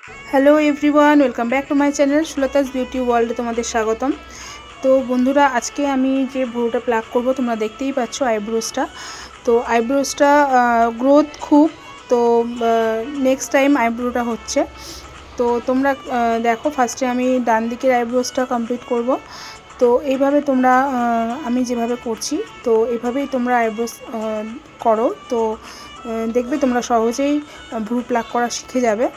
Hello everyone, welcome back to my channel সুলতাস beauty ওয়ার্ল্ডে তোমাদের স্বাগতম। তো বন্ধুরা, আজকে আমি যে ভ্রুটা প্লাক করব তোমরা দেখতেই পাচ্ছ আইব্রোসটা। তো আইব্রোসটা গ্রোথ খুব, তো নেক্সট টাইম আইব্রোটা হচ্ছে। তো তোমরা দেখো, ফার্স্টে আমি ডান দিকের আইব্রোসটা কমপ্লিট করব। তো এইভাবে তোমরা আমি যেভাবে করছি তো এইভাবেই তোমরা আইব্রোস করো। তো দেখবে তোমরা সহজেই ভ্রু প্লাক করা শিখে যাবে।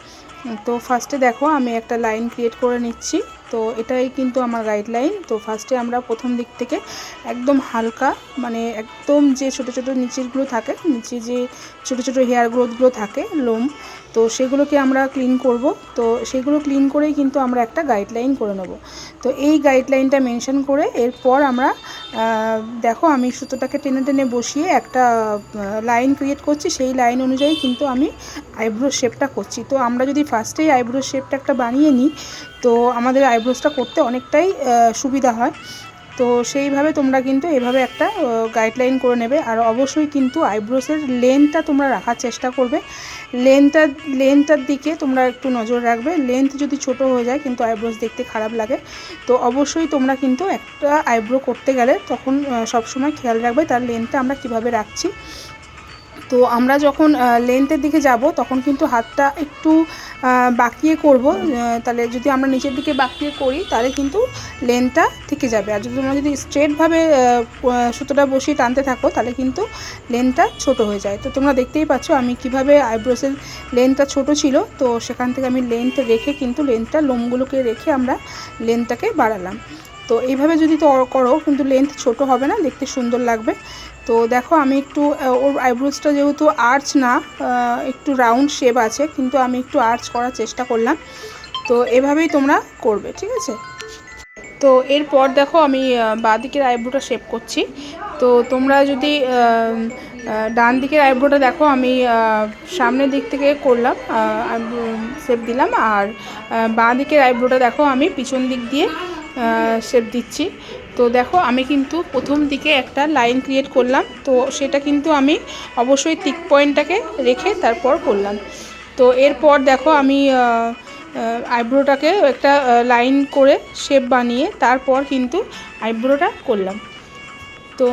তো ফার্স্টে দেখো আমি একটা লাইন ক্রিয়েট করে নিচ্ছি। তো এটাই কিন্তু আমার গাইডলাইন। তো ফার্স্টে আমরা প্রথম দিক থেকে একদম হালকা, মানে একদম যে ছোটো ছোটো নিচেরগুলো থাকে, নিচে যে ছোটো ছোটো হেয়ার গ্রোথগুলো থাকে লোম, তো সেগুলোকে আমরা ক্লিন করব। তো সেগুলো ক্লিন করেই কিন্তু আমরা একটা গাইডলাইন করে নেব। তো এই গাইডলাইনটা মেনশন করে এরপর আমরা দেখো আমি সুতোটাকে টেনে টেনে বসিয়ে একটা লাইন ক্রিয়েট করছি। সেই লাইন অনুযায়ী কিন্তু আমি আইব্রো শেপটা করছি। তো আমরা যদি ফার্স্টেই আইব্রো শেপটা একটা বানিয়ে নিই তো আমাদের আইব্রোসটা করতে অনেকটাই সুবিধা হয়। তো সেইভাবে তোমরা কিন্তু এভাবে একটা গাইডলাইন করে নেবে। আর অবশ্যই কিন্তু আইব্রোসের লেন্থটা তোমরা রাখার চেষ্টা করবে। লেন্থটার দিকে তোমরা একটু নজর রাখবে। লেন্থ যদি ছোট হয়ে যায় কিন্তু আইব্রোস দেখতে খারাপ লাগে। তো অবশ্যই তোমরা কিন্তু একটা আইব্রো করতে গেলে তখন সবসময় খেয়াল রাখবে তার লেন্থটা আমরা কিভাবে রাখছি। তো আমরা যখন লেন্থের দিকে যাব তখন কিন্তু হাতটা একটু বাঁকিয়ে করব। তাহলে যদি আমরা নিচের দিকে বাঁকিয়ে করি তাহলে কিন্তু লেন্থটা থেকে যাবে। আর যদি তোমরা যদি স্ট্রেটভাবে সুতোটা বসিয়ে টানতে থাকো তাহলে কিন্তু লেন্থটা ছোট হয়ে যায়। তো তোমরা দেখতেই পাচ্ছ আমি কিভাবে আইব্রোসের লেন্থটা ছোট ছিল, তো সেখান থেকে আমি লেন্থ রেখে কিন্তু লেন্থটা লোমগুলোকে রেখে আমরা লেন্থটাকে বাড়ালাম। তো এইভাবে যদি তো করো কিন্তু লেন্থ ছোট হবে না, দেখতে সুন্দর লাগবে। তো দেখো আমি একটু ওর আইব্রোসটা যেহেতু আর্চ না, একটু রাউন্ড শেপ আছে, কিন্তু আমি একটু আর্চ করার চেষ্টা করলাম। তো এভাবেই তোমরা করবে, ঠিক আছে। তো এরপর দেখো আমি বাঁ দিকের আইব্রোটা শেপ করছি। তো তোমরা যদি ডান দিকের আইব্রোটা দেখো আমি সামনের দিক থেকে করলাম, শেপ দিলাম। আর বাঁ দিকের আইব্রোটা দেখো আমি পিছন দিক দিয়ে শেপ দিচ্ছি। তো দেখো আমি কিন্তু প্রথম দিকে একটা লাইন ক্রিয়েট করলাম, তো সেটা কিন্তু আমি অবশ্যই টিক পয়েন্টটাকে রেখে তারপর করলাম। তো এরপর দেখো আমি আইব্রোটাকে একটা লাইন করে শেপ বানিয়ে তারপর কিন্তু আইব্রোটা করলাম। তো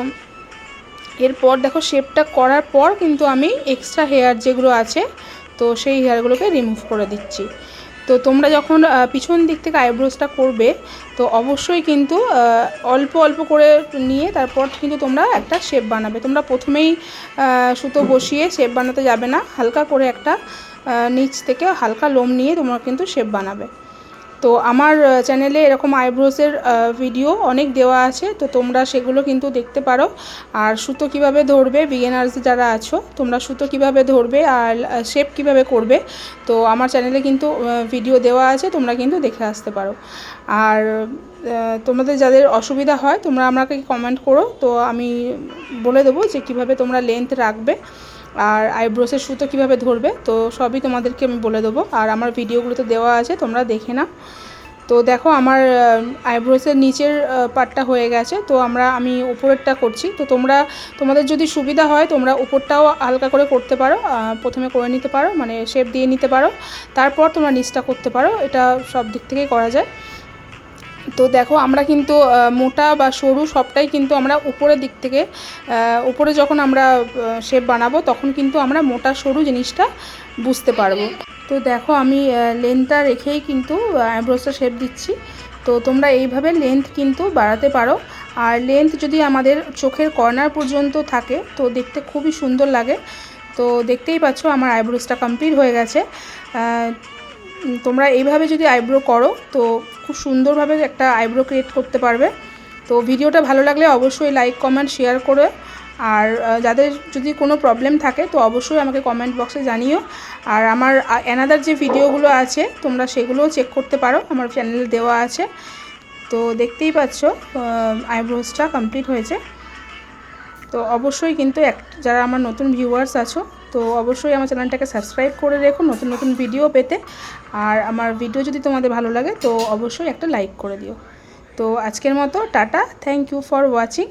এরপর দেখো শেপটা করার পর কিন্তু আমি এক্সট্রা হেয়ার যেগুলো আছে তো সেই হেয়ারগুলোকে রিমুভ করে দিচ্ছি। তো তোমরা যখন পিছন দিক থেকে আইব্রোসটা করবে তো অবশ্যই কিন্তু অল্প অল্প করে নিয়ে তারপর কিন্তু তোমরা একটা শেপ বানাবে। তোমরা প্রথমেই সুতো বসিয়ে শেপ বানাতে যাবে না, হালকা করে একটা নিচ থেকে হালকা লোম নিয়ে তোমরা কিন্তু শেপ বানাবে। তো আমার চ্যানেলে এরকম আইব্রোসের ভিডিও অনেক দেওয়া আছে, তো তোমরা সেগুলো কিন্তু দেখতে পারো। আর সুতো কিভাবে ধরবে, বিগিনার্স যারা আছো তোমরা সুতো কিভাবে ধরবে আর শেপ কিভাবে করবে, তো আমার চ্যানেলে কিন্তু ভিডিও দেওয়া আছে, তোমরা কিন্তু দেখে আসতে পারো। আর তোমাদের যাদের অসুবিধা হয় তোমরা আমাকে কমেন্ট করো, তো আমি বলে দেবো যে কীভাবে তোমরা লেন্থ রাখবে আর আইব্রোসের সুতো কীভাবে ধরবে, তো সবই তোমাদেরকে আমি বলে দেবো। আর আমার ভিডিওগুলোতে দেওয়া আছে, তোমরা দেখে নাও। তো দেখো আমার আইব্রোসের নিচের পার্টটা হয়ে গেছে, তো আমি উপরেরটা করছি। তো তোমাদের যদি সুবিধা হয় তোমরা উপরটাও হালকা করে করতে পারো, প্রথমে করে নিতে পারো, মানে শেপ দিয়ে নিতে পারো, তারপর তোমরা নিচটা করতে পারো। এটা সব দিক থেকেই করা যায়। তো দেখো আমরা কিন্তু মোটা বা সরু সবটাই কিন্তু আমরা উপরের দিক থেকে, উপরে যখন আমরা শেপ বানাবো তখন কিন্তু আমরা মোটা সরু জিনিসটা বুঝতে পারবো। তো দেখো আমি লেন্থটা রেখেই কিন্তু আইব্রোসটা শেপ দিচ্ছি। তো তোমরা এইভাবে লেন্থ কিন্তু বাড়াতে পারো। আর লেন্থ যদি আমাদের চোখের কর্নার পর্যন্ত থাকে তো দেখতে খুবই সুন্দর লাগে। তো দেখতেই পাচ্ছ আমার আইব্রোসটা কমপ্লিট হয়ে গেছে। তোমরা এইভাবে যদি আইব্রো করো তো খুব সুন্দরভাবে একটা আইব্রো ক্রিয়েট করতে পারবে। তো ভিডিওটা ভালো লাগলে অবশ্যই লাইক কমেন্ট শেয়ার করে। আর যাদের যদি কোনো প্রবলেম থাকে তো অবশ্যই আমাকে কমেন্ট বক্সে জানিও। আর আমার অ্যানাদার যে ভিডিওগুলো আছে তোমরা সেগুলোও চেক করতে পারো, আমার চ্যানেলে দেওয়া আছে। তো দেখতেই পাচ্ছ আইব্রোসটা কমপ্লিট হয়েছে। তো অবশ্যই কিন্তু যারা আমার নতুন ভিউয়ার্স আছো তো অবশ্যই আমার চ্যানেলটাকে সাবস্ক্রাইব করে রেখো নতুন নতুন ভিডিও পেতে। আর আমার ভিডিও যদি তোমাদের ভালো লাগে তো অবশ্যই একটা লাইক করে দিও। তো আজকের মতো টাটা, থ্যাংক ইউ ফর ওয়াচিং।